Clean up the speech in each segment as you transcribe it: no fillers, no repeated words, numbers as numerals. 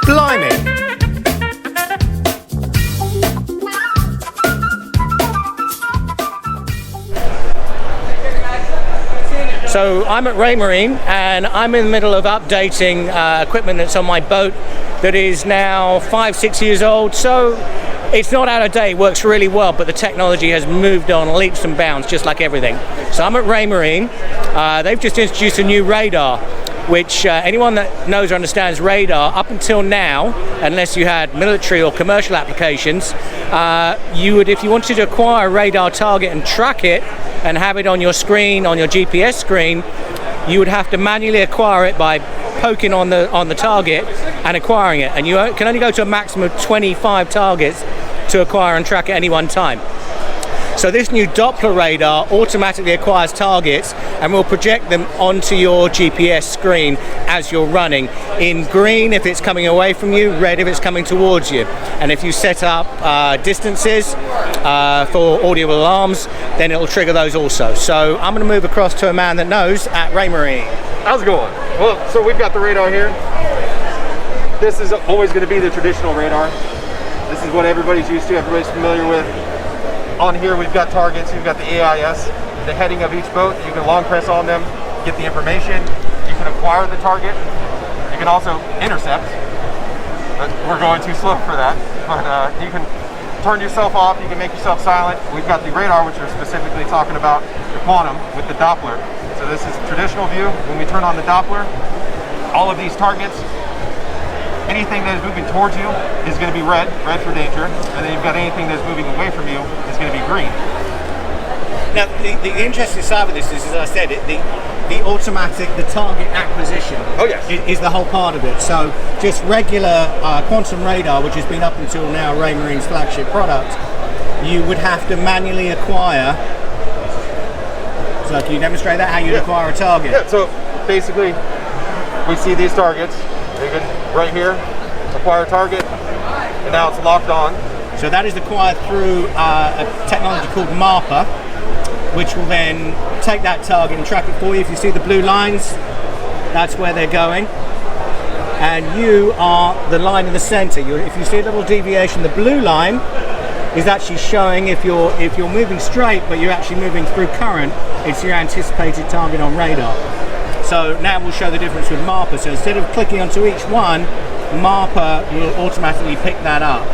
Blimey! So I'm at Raymarine and I'm in the middle of updating equipment that's on my boat that is now 5-6 years old. So it's not out of date, it works really well, but the technology has moved on leaps and bounds just like everything. So I'm at Raymarine. They've just introduced a new radar, which anyone that knows or understands radar, up until now, unless you had military or commercial applications, you would, if you wanted to acquire a radar target and track it and have it on your screen, on your GPS screen, you would have to manually acquire it by poking on the target and acquiring it. And you can only go to a maximum of 25 targets to acquire and track at any one time. So this new Doppler radar automatically acquires targets and will project them onto your GPS screen as you're running. In green if it's coming away from you, red if it's coming towards you. And if you set up distances for audible alarms, then it'll trigger those also. So I'm going to move across to a man that knows at Raymarine. How's it going? Well, so we've got the radar here. This is always going to be the traditional radar. This is what everybody's used to, everybody's familiar with. On here we've got targets, you've got the AIS, the heading of each boat. You can long press on them, get the information. You can acquire the target. You can also intercept. But we're going too slow for that. But you can turn yourself off, you can make yourself silent. We've got the radar, which we're specifically talking about, the quantum with the Doppler. So this is traditional view. When we turn on the Doppler, all of these targets, anything that is moving towards you is going to be red for danger, and then you've got anything that's moving away from you is going to be green. Now, the interesting side of this is, as I said, the automatic, the target acquisition is the whole part of it. So just regular quantum radar, which has been up until now Raymarine's flagship product, you would have to manually acquire. So can you demonstrate that, how you'd acquire a target? Yeah, so basically we see these targets. You can, right here, acquire a target, and now it's locked on. So that is acquired through a technology called MARPA, which will then take that target and track it for you. If you see the blue lines, that's where they're going. And you are the line in the center. If you see a little deviation, the blue line is actually showing if you're moving straight, but you're actually moving through current, it's your anticipated target on radar. So now we'll show the difference with MARPA. So instead of clicking onto each one, MARPA will automatically pick that up.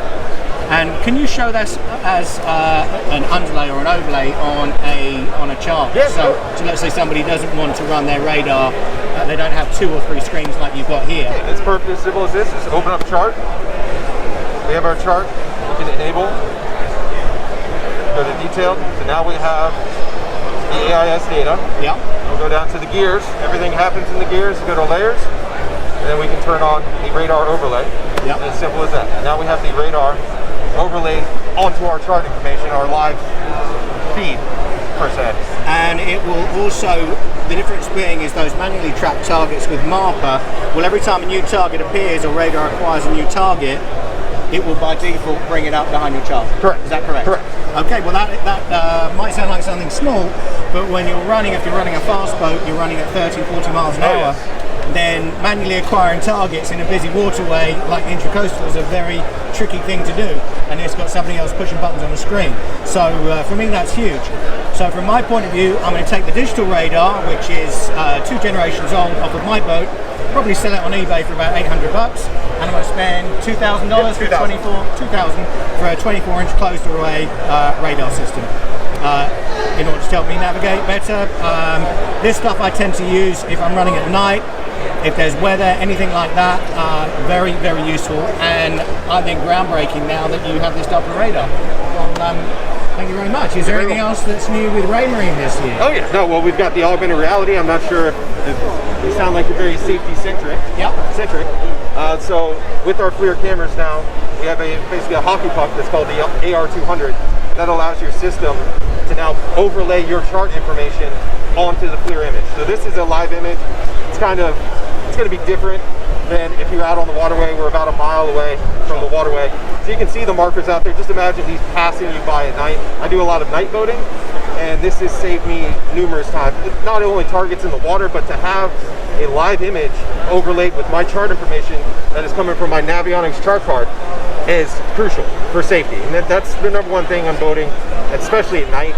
And can you show this as an underlay or an overlay on a chart? Yes. So let's say somebody doesn't want to run their radar, they don't have 2 or 3 screens like you've got here. It's perfectly as simple as this. Just open up a chart. We have our chart. We can enable. Go to detailed. So now we have the AIS data. Yeah. We'll go down to the gears. Everything happens in the gears. We go to layers, and then we can turn on the radar overlay. Yep. As simple as that. Now we have the radar overlaid onto our chart information, our live feed, per se. And it will also, the difference being is those manually tracked targets with MARPA, well, every time a new target appears or radar acquires a new target, it will by default bring it up behind your chart. Correct. Is that correct? Correct. Okay, well that might sound like something small, but when you're running, if you're running a fast boat, you're running at 30, 40 miles an hour, then manually acquiring targets in a busy waterway like intracoastal is a very tricky thing to do, and it's got somebody else pushing buttons on the screen. So for me that's huge. So from my point of view, I'm going to take the digital radar, which is 2 generations old, off of my boat, probably sell it on eBay for about $800, and I'm going to spend $2,000 for a 24-inch closed array radar system in order to help me navigate better. This stuff I tend to use if I'm running at night, if there's weather, anything like that. Very, very useful, and I think groundbreaking now that you have this Doppler radar. Well, thank you very much. Is there anything else that's new with Raymarine this year? Oh yeah, no, well we've got the Augmented Reality. I'm not sure if you sound like you're very safety centric. Yep. So with our FLIR cameras now, we have basically a hockey puck that's called the AR200 that allows your system to now overlay your chart information onto the FLIR image. So this is a live image. It's going to be different than if you out on the waterway. We're about a mile away from the waterway. So you can see the markers out there. Just imagine these passing you by at night. I do a lot of night boating, and this has saved me numerous times. It not only targets in the water, but to have a live image overlaid with my chart information that is coming from my Navionics chart card is crucial for safety. And that's the number one thing on boating, especially at night.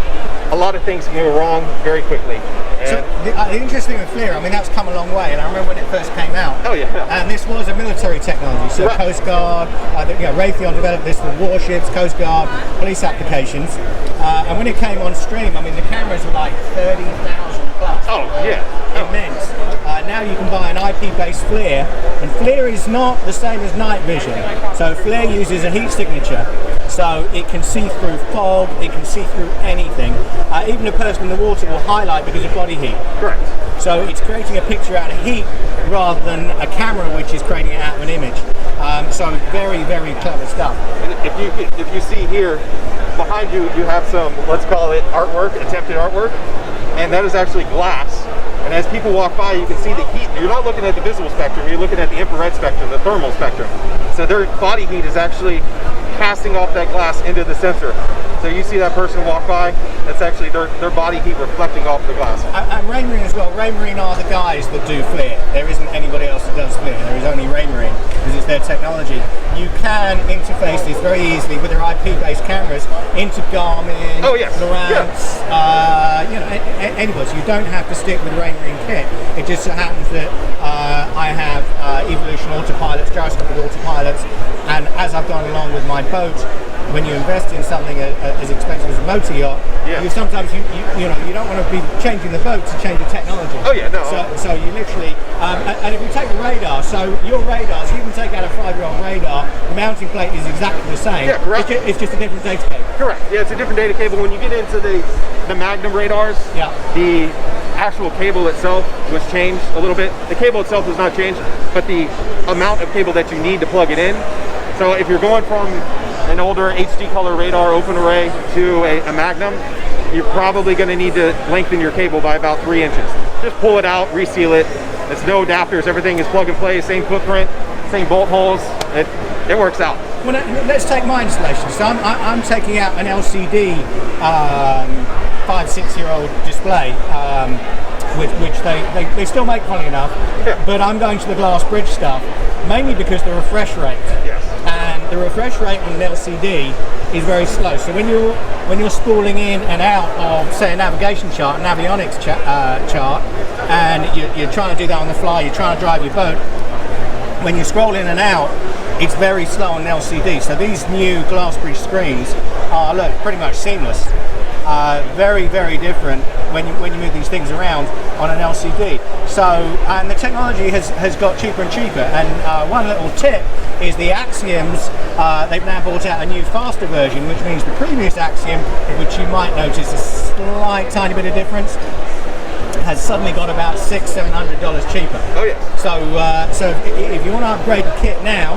A lot of things can go wrong very quickly. So the interesting with FLIR, I mean, that's come a long way, and I remember when it first came out. Oh yeah. And this was a military technology, so right. Coast Guard, Raytheon developed this for warships, Coast Guard, police applications. And when it came on stream, I mean, the cameras were like 30,000 plus. Oh yeah. Immense. Now you can buy an IP-based FLIR, and FLIR is not the same as night vision. So FLIR uses a heat signature, so it can see through fog, it can see through anything. Even a person in the water will highlight because of body heat. Correct. So it's creating a picture out of heat rather than a camera which is creating it out of an image. So very, very clever stuff. And if you see here, behind you, you have some, let's call it artwork, attempted artwork, and that is actually glass. And as people walk by, you can see the heat. You're not looking at the visible spectrum, you're looking at the infrared spectrum, the thermal spectrum. So their body heat is actually casting off that glass into the sensor. So you see that person walk by, that's actually their body heat reflecting off the glass. And Raymarine as well. Raymarine are the guys that do FLIR. There isn't anybody else that does FLIR. There is only Raymarine because it's their technology. You can interface this very easily with their IP-based cameras into Garmin, oh, yes. Lowrance, anybody. So you don't have to stick with Raymarine kit. It just so happens that I have Evolution autopilots, gyroscopic autopilots, and as I've gone along with my boat, when you invest in something as expensive as a motor yacht, you sometimes you don't want to be changing the boat to change the technology. Oh yeah, no. So you literally, and if you take the radar, so your radars, you can take out a 5-year-old radar. The mounting plate is exactly the same. Yeah, correct. It's just a different data cable. Correct. Yeah, it's a different data cable. When you get into the Magnum radars, the actual cable itself was changed a little bit. The cable itself was not changed, but the amount of cable that you need to plug it in. So if you're going from an older HD color radar open array to a Magnum, you're probably going to need to lengthen your cable by about 3 inches. Just pull it out, reseal it. There's no adapters, everything is plug and play, same footprint, same bolt holes. It works out. Well, let's take my installation. So I'm taking out an LCD 5-6-year-old display, which they still make, funny enough, but I'm going to the glass bridge stuff, mainly because the refresh rate. Yes. And the refresh rate on an LCD is very slow. So when you're spooling in and out of, say, a navigation chart, an avionics chart, and you're trying to do that on the fly, you're trying to drive your boat, when you scroll in and out, it's very slow on an LCD. So these new glass bridge screens are, look, pretty much seamless. Very, very different when you move these things around on an LCD. So, and the technology has got cheaper and cheaper. And one little tip is the Axioms. They've now brought out a new faster version, which means the previous Axiom, which you might notice a slight tiny bit of difference, has suddenly got about $600-700 cheaper. Oh yeah. So if you want to upgrade the kit now,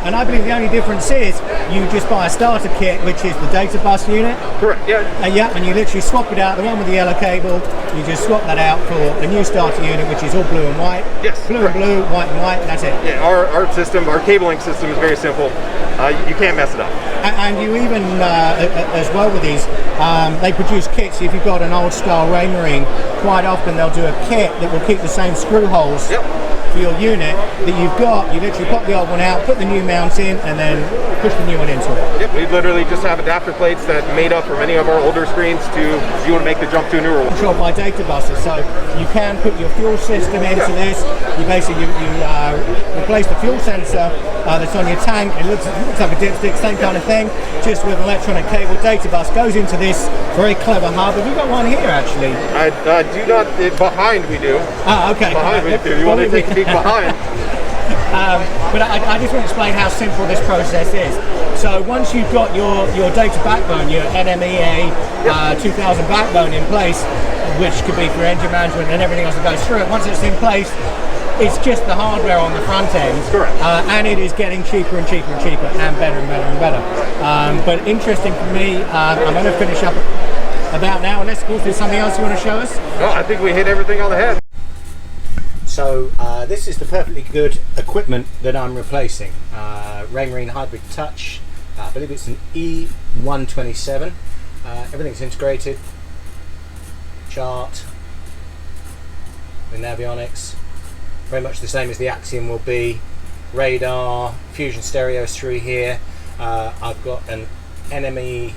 and I believe the only difference is you just buy a starter kit, which is the data bus unit. Correct. Yeah. And you literally swap it out. The one with the yellow cable, you just swap that out for the new starter unit, which is all blue and white. Yes. Blue and blue, white and white. That's it. Yeah. Our system, our cabling system is very simple. You can't mess it up. And you even, as well with these, they produce kits. If you've got an old style Raymarine, quite often they'll do a kit that will keep the same screw holes for your unit that you've got. You literally pop the old one out, put the new mount in, and then push the new one into it. Yep, we literally just have adapter plates that made up for many of our older screens if you want to make the jump to a newer one. Controlled by data buses, so you can put your fuel system into this. You basically replace the fuel sensor that's on your tank. It looks like a dipstick, same kind of thing, just with an electronic cable. Data bus goes into this very clever hub. Have you got one here actually? I do not. Behind we do. Ah, okay. Behind we do. You want to take a peek behind? But I just want to explain how simple this process is. So once you've got your data backbone, your NMEA 2000 backbone in place, which could be for engine management and everything else that goes through it, once it's in place, it's just the hardware on the front end. Correct. And it is getting cheaper and cheaper and cheaper and better and better and better. But interesting for me, I'm going to finish up about now, unless of course there's something else you want to show us. No, I think we hit everything on the head. So this is the perfectly good equipment that I'm replacing. Raymarine Hybrid Touch, I believe it's an E127. Everything's integrated. Chart with navionics, very much the same as the Axion will be. Radar, Fusion Stereos through here. I've got an NMEA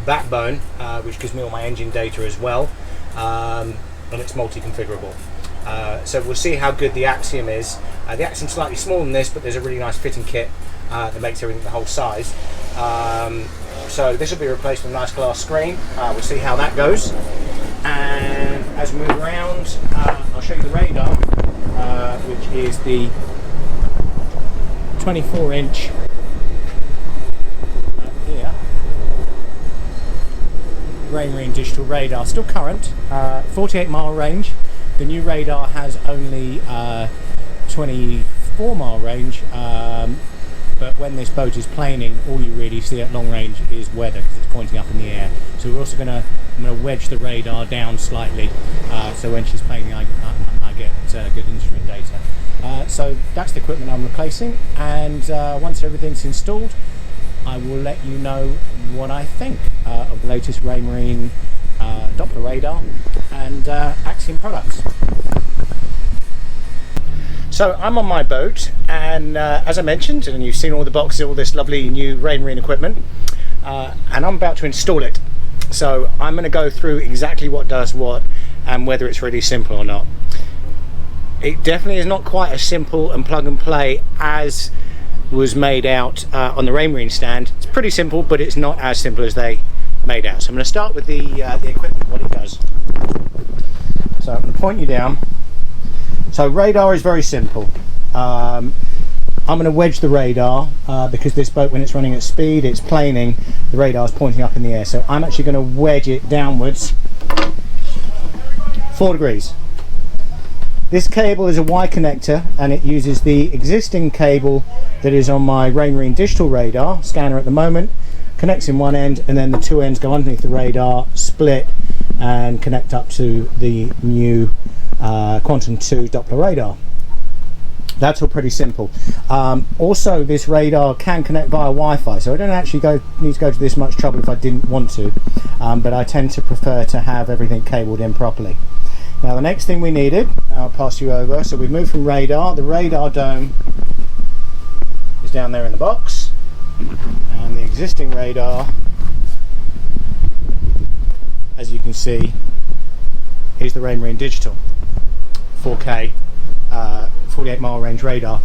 backbone, which gives me all my engine data as well, and it's multi-configurable. So we'll see how good the Axiom is. The Axiom's slightly smaller than this, but there's a really nice fitting kit that makes everything the whole size. So this will be replaced with a nice glass screen. We'll see how that goes. And as we move around, I'll show you the radar, which is the 24-inch here. Raymarine digital radar, still current, 48-mile range. The new radar has only 24-mile range, but when this boat is planing, all you really see at long range is weather because it's pointing up in the air. So we're also I'm going to wedge the radar down slightly, so when she's planing I get good instrument data. So that's the equipment I'm replacing, and once everything's installed, I will let you know what I think of the latest Raymarine Doppler Radar and Axion products. So I'm on my boat, and as I mentioned, and you've seen all the boxes, all this lovely new Raymarine equipment, and I'm about to install it. So I'm going to go through exactly what does what and whether it's really simple or not. It definitely is not quite as simple and plug and play as was made out on the Raymarine stand. It's pretty simple, but it's not as simple as they made out. So I'm going to start with the equipment, what it does. So I'm going to point you down. So radar is very simple. I'm going to wedge the radar because this boat, when it's running at speed, it's planing, the radar is pointing up in the air. So I'm actually going to wedge it downwards 4 degrees. This cable is a Y connector, and it uses the existing cable that is on my Raymarine digital radar scanner at the moment, connects in one end, and then the 2 ends go underneath the radar, split, and connect up to the new Quantum 2 Doppler radar. That's all pretty simple. Also, this radar can connect via Wi-Fi, so I don't actually need to go to this much trouble if I didn't want to, but I tend to prefer to have everything cabled in properly. Now the next thing we needed, I'll pass you over, so we've moved from radar. The radar dome is down there in the box, and the existing radar, as you can see, is the Raymarine digital 4K 48-mile range radar,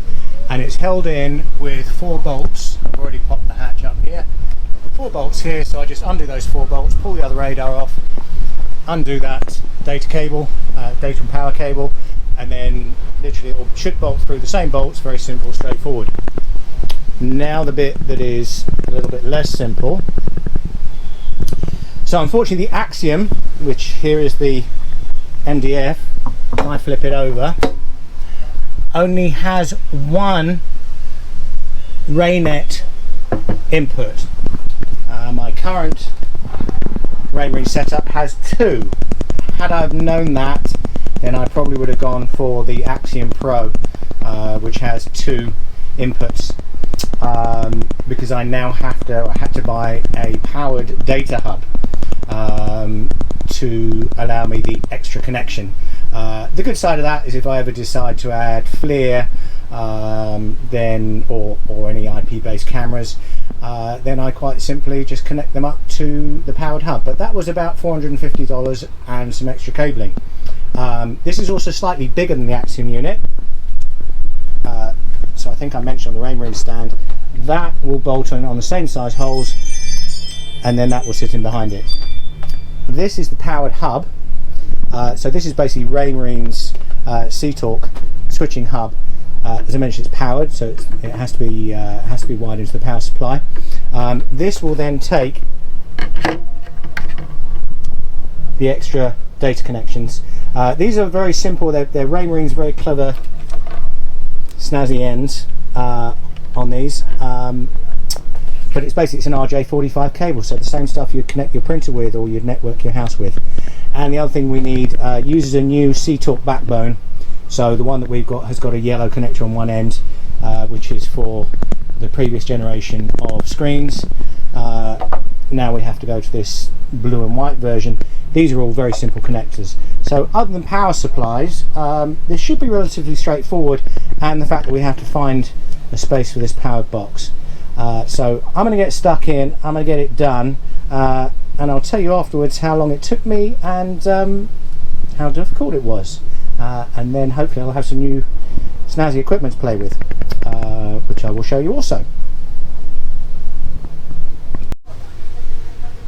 and it's held in with 4 bolts. I've already popped the hatch up here. 4 bolts here, so I just undo those 4 bolts, pull the other radar off, undo that data cable, data and power cable, and then literally it should bolt through the same bolts. Very simple, straightforward. Now the bit that is a little bit less simple. So unfortunately the Axiom, which here is the MDF, if I flip it over, only has 1 Raynet input. My current Raymarine setup has 2. Had I known that, then I probably would have gone for the Axiom Pro, which has 2 inputs, because I now had to buy a powered data hub to allow me the extra connection. The good side of that is if I ever decide to add FLIR then or any IP-based cameras, then I quite simply just connect them up to the powered hub. But that was about $450 and some extra cabling. This is also slightly bigger than the Axiom unit, so I think I mentioned on the Raymarine stand that will bolt on the same size holes, and then that will sit in behind it. This is the powered hub. So this is basically Raymarine's C-Talk switching hub. As I mentioned, it's powered, so it has to be wired into the power supply. This will then take the extra data connections. These are very simple. They're Raymarine's very clever, snazzy ends on these. But it's an RJ45 cable, so the same stuff you'd connect your printer with or you'd network your house with. And the other thing we need uses a new C-Talk backbone. So the one that we've got has got a yellow connector on one end, which is for the previous generation of screens. Now we have to go to this blue and white version. These are all very simple connectors. So other than power supplies, this should be relatively straightforward, and the fact that we have to find a space for this powered box. So I'm going to get stuck in, I'm going to get it done, and I'll tell you afterwards how long it took me and how difficult it was. And then hopefully I'll have some new snazzy equipment to play with, which I will show you also.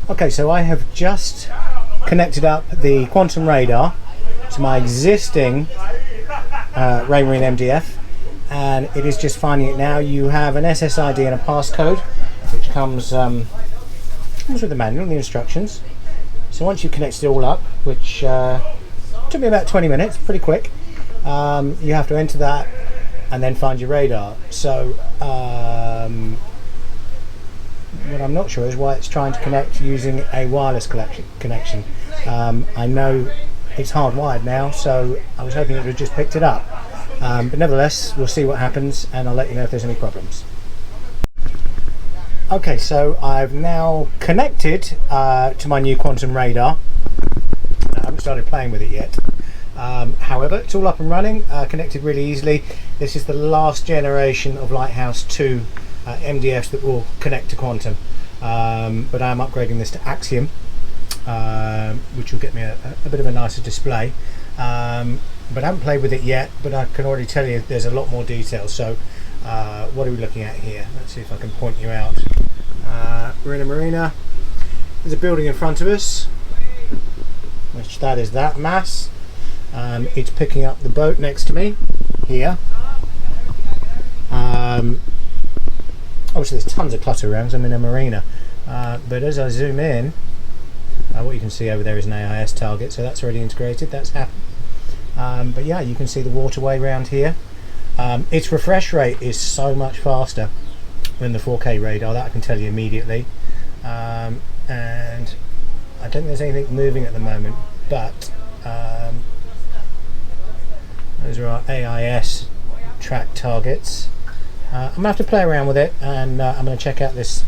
Okay, so I have just connected up the quantum radar to my existing Raymarine MDF, and it is just finding it now. You have an SSID and a passcode, which comes with the manual and the instructions. So once you've connected it all up, which took me about 20 minutes, pretty quick, you have to enter that and then find your radar. So what I'm not sure is why it's trying to connect using a wireless connection. I know it's hardwired now, so I was hoping it would have just picked it up. But nevertheless, we'll see what happens, and I'll let you know if there's any problems. Okay, so I've now connected to my new quantum radar. I haven't started playing with it yet. However, it's all up and running, connected really easily. This is the last generation of Lighthouse 2 MDFs that will connect to quantum, but I am upgrading this to Axion, which will get me a bit of a nicer display. But I haven't played with it yet, but I can already tell you there's a lot more detail. So what are we looking at here? Let's see if I can point you out. We're in a marina. There's a building in front of us, which that is that mass. It's picking up the boat next to me here. Obviously there's tons of clutter around because I'm in a marina, but as I zoom in, what you can see over there is an AIS target, so that's already integrated, that's happened. But yeah, you can see the waterway around here. Its refresh rate is so much faster than the 4K radar, that I can tell you immediately. And I don't think there's anything moving at the moment, but those are our AIS track targets. I'm going to have to play around with it, and I'm going to check out this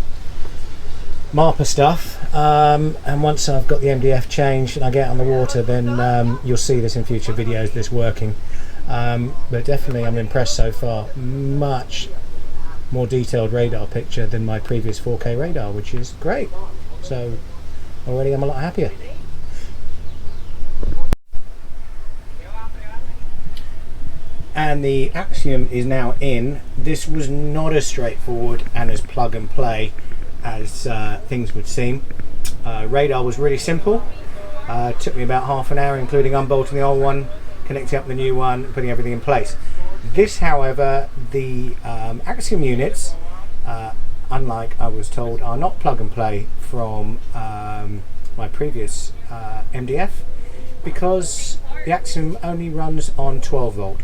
MARPA stuff, and once I've got the MDF changed and I get on the water, then you'll see this in future videos, this working. But definitely I'm impressed so far. Much more detailed radar picture than my previous 4K radar, which is great. So already I'm a lot happier. And the Axiom is now in. This was not as straightforward and as plug and play as things would seem. Radar was really simple. It took me about half an hour, including unbolting the old one, connecting up the new one, and putting everything in place. This, however, the Axiom units, unlike I was told, are not plug and play from my previous MDF, because the Axiom only runs on 12 volt.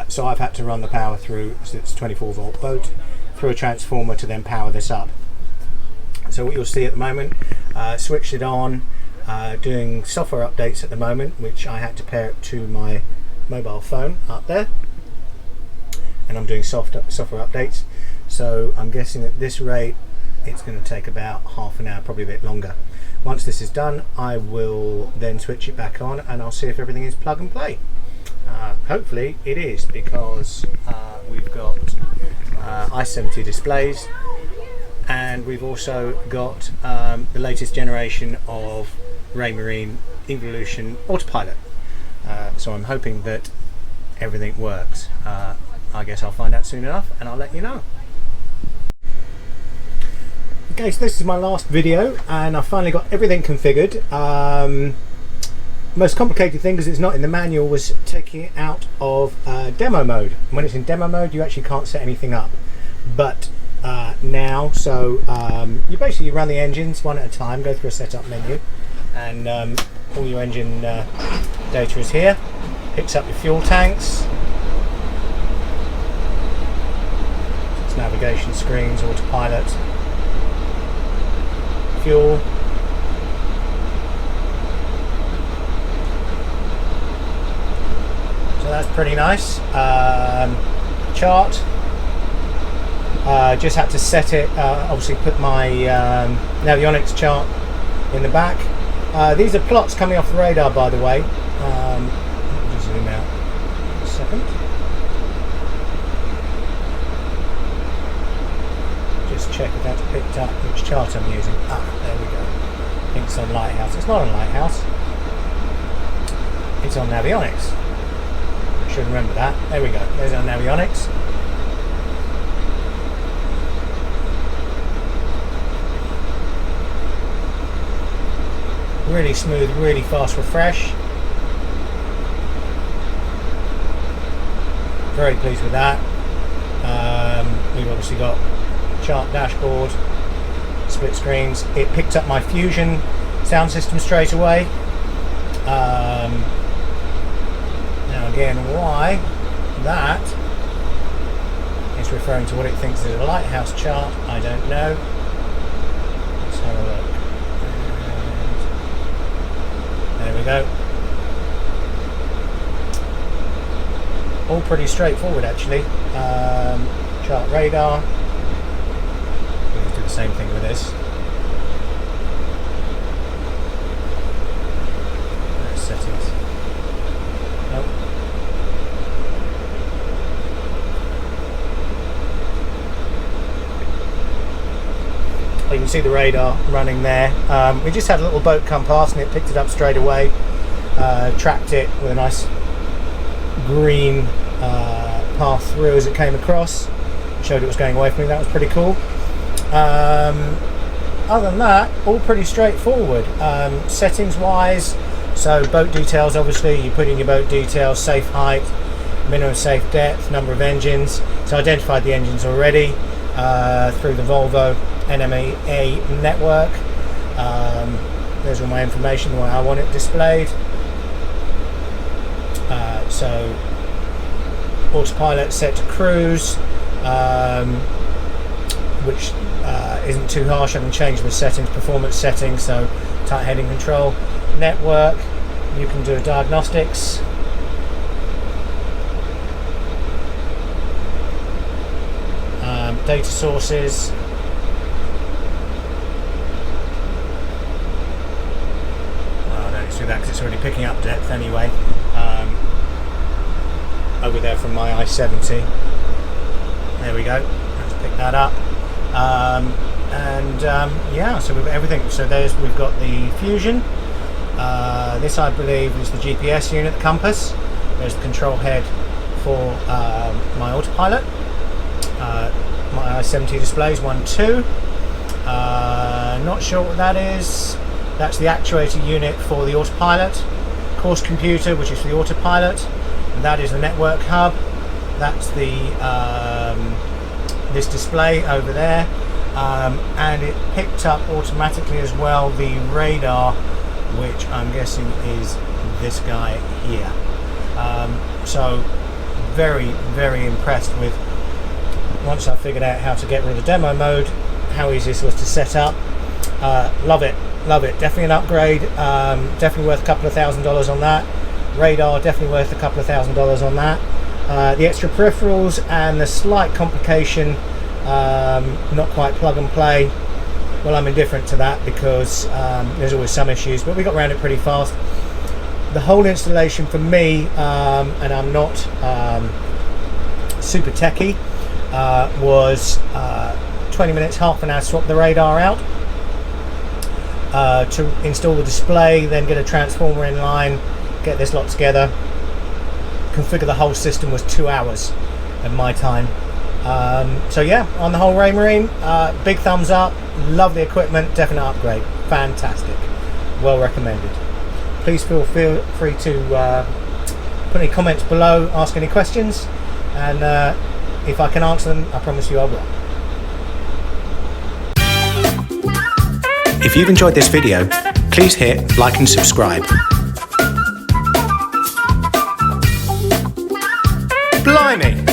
So I've had to run the power through, so it's a 24 volt boat, through a transformer to then power this up. So what you'll see at the moment, switched it on, doing software updates at the moment, which I had to pair it to my mobile phone up there, and I'm doing software updates. So I'm guessing at this rate it's going to take about half an hour, probably a bit longer. Once this is done, I will then switch it back on and I'll see if everything is plug and play. Hopefully it is, because we've got I-70 displays, and we've also got the latest generation of Raymarine Evolution Autopilot. So I'm hoping that everything works. I guess I'll find out soon enough and I'll let you know. Okay, so this is my last video and I've finally got everything configured. Most complicated thing, because it's not in the manual, was taking it out of demo mode. And when it's in demo mode, you actually can't set anything up. But now, so you basically run the engines one at a time, go through a setup menu, and all your engine data is here. Picks up your fuel tanks, it's navigation screens, autopilot, fuel, that's pretty nice. Chart. Just had to set it, obviously put my Navionics chart in the back. These are plots coming off the radar, by the way. Let me zoom out a second. Just check if that's picked up which chart I'm using. There we go. I think it's on Lighthouse. It's not on Lighthouse. It's on Navionics. I should remember that. There we go. There's our Navionics. Really smooth, really fast refresh. Very pleased with that. We've obviously got chart dashboard, split screens. It picked up my Fusion sound system straight away. Now again, why that is referring to what it thinks is a Lighthouse chart, I don't know. Let's have a look. There we go. All pretty straightforward actually. Chart radar. We're going to do the same thing with this. There's settings. Nope. You can see the radar running there. We just had a little boat come past and it picked it up straight away, tracked it with a nice green path through as it came across, showed it was going away from me. That was pretty cool. Other than that, all pretty straightforward. Settings wise, so boat details, obviously you put in your boat details, safe height, minimum safe depth, number of engines. So I identified the engines already through the Volvo NMA network. There's all my information, the way I want it displayed. So autopilot set to cruise, which isn't too harsh. I can change the settings, performance settings, so tight heading control. Network, you can do a diagnostics. Data sources. That because it's already picking up depth anyway, over there from my i70. There we go, let's pick that up. Yeah, so we've got everything. So we've got the Fusion. This I believe is the GPS unit, the compass. There's the control head for my autopilot. My i70 displays 1, 2. Not sure what that is. That's the actuator unit for the autopilot. Course computer, which is for the autopilot. And that is the network hub. That's the this display over there. And it picked up automatically as well the radar, which I'm guessing is this guy here. So very, very impressed with, once I figured out how to get rid of demo mode, how easy this was to set up. Love it. Love it. Definitely an upgrade. Definitely worth a couple of $1,000s on that. Radar, definitely worth a couple of $1,000s on that. The extra peripherals and the slight complication, not quite plug and play. Well, I'm indifferent to that because there's always some issues, but we got around it pretty fast. The whole installation for me, and I'm not super techie, was 20 minutes, half an hour to swap the radar out. To install the display, then get a transformer in line, get this lot together, configure the whole system was 2 hours of my time. So yeah, on the whole, Raymarine, big thumbs up, love the equipment, definite upgrade, fantastic, well recommended. Please feel free to put any comments below, ask any questions, and if I can answer them, I promise you I will. If you've enjoyed this video, please hit like and subscribe. Blimey!